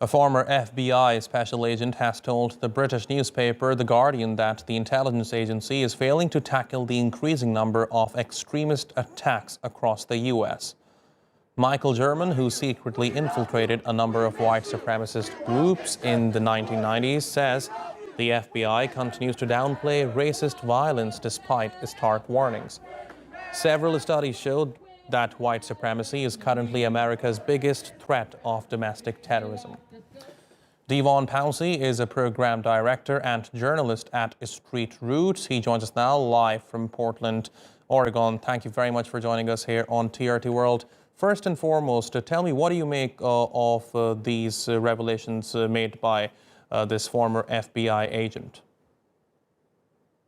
A former FBI special agent has told the British newspaper The Guardian that the intelligence agency is failing to tackle the increasing number of extremist attacks across the U.S. Michael German, who secretly infiltrated a number of white supremacist groups in the 1990s, says the FBI continues to downplay racist violence despite stark warnings. Several studies showed that white supremacy is currently America's biggest threat of domestic terrorism. DeVon Pouncey is a program director and journalist at Street Roots. He joins us now live from Portland, Oregon. Thank you very much for joining us here on TRT World. First and foremost, tell me, what do you make of these revelations made by this former FBI agent?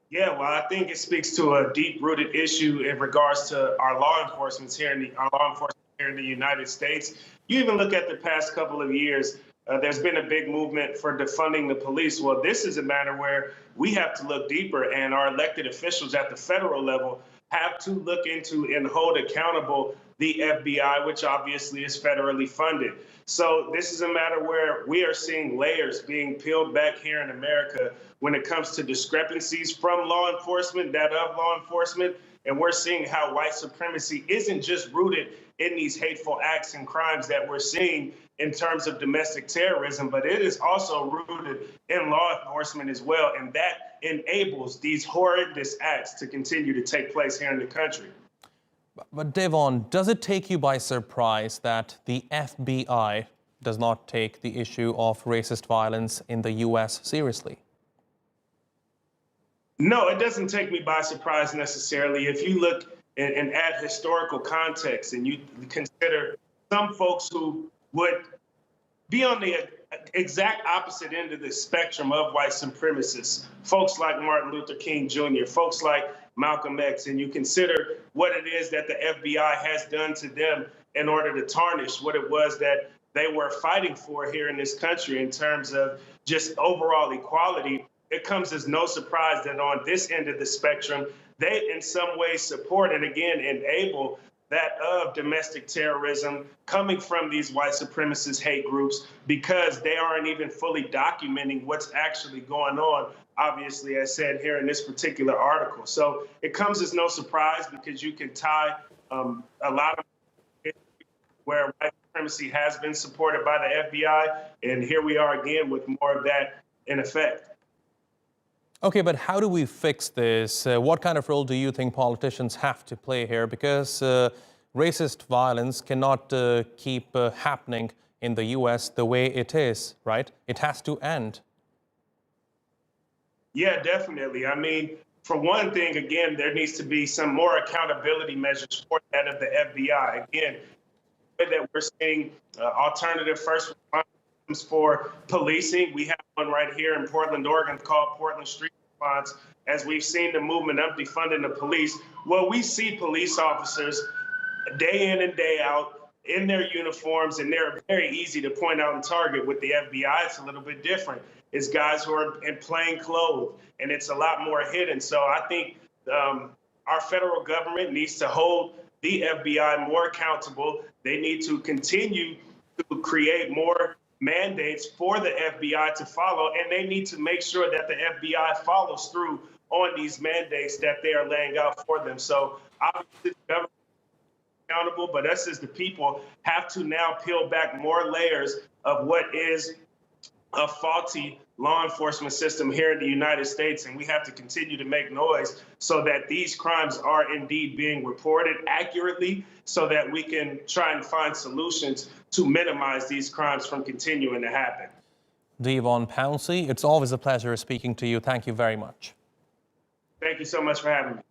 Yeah, well, I think it speaks to a deep-rooted issue in regards to our law enforcement here in the United States. You even look at the past couple of years, there's been a big movement for defunding the police. Well, this is a matter where we have to look deeper, and our elected officials at the federal level have to look into and hold accountable the FBI, which obviously is federally funded. So this is a matter where we are seeing layers being peeled back here in America when it comes to discrepancies from law enforcement, that of law enforcement, and we're seeing how white supremacy isn't just rooted in these hateful acts and crimes that we're seeing in terms of domestic terrorism, but it is also rooted in law enforcement as well, and that enables these horrendous acts to continue to take place here in the country. But DeVon, does it take you by surprise that the FBI does not take the issue of racist violence in the U.S. seriously? No, it doesn't take me by surprise necessarily. If you look and add historical context and you consider some folks who would be on the exact opposite end of the spectrum of white supremacists, folks like Martin Luther King Jr., folks like Malcolm X, and you consider what it is that the FBI has done to them in order to tarnish what it was that they were fighting for here in this country in terms of just overall equality, it comes as no surprise that on this end of the spectrum, they in some way support and again enable that of domestic terrorism coming from these white supremacist hate groups because they aren't even fully documenting what's actually going on, obviously, as said here in this particular article. So it comes as no surprise because you can tie a lot of where white supremacy has been supported by the FBI, and here we are again with more of that in effect. Okay, but how do we fix this? What kind of role do you think politicians have to play here? Because racist violence cannot keep happening in the U.S. the way it is, right? It has to end. Yeah, definitely. I mean, for one thing, again, there needs to be some more accountability measures for that of the FBI. Again, that we're seeing alternative first responders for policing. We have one right here in Portland, Oregon called Portland Street Response. As we've seen the movement of defunding the police, well, we see police officers day in and day out in their uniforms, and they're very easy to point out and target. With the FBI, it's a little bit different. It's guys who are in plain clothes, and it's a lot more hidden. So I think our federal government needs to hold the FBI more accountable. They need to continue to create more mandates for the FBI to follow, and they need to make sure that the FBI follows through on these mandates that they are laying out for them. So obviously the government is accountable, but us as the people have to now peel back more layers of what is a faulty law enforcement system here in the United States, and we have to continue to make noise so that these crimes are indeed being reported accurately so that we can try and find solutions to minimize these crimes from continuing to happen. DeVon Pouncey, it's always a pleasure speaking to you. Thank you very much. Thank you so much for having me.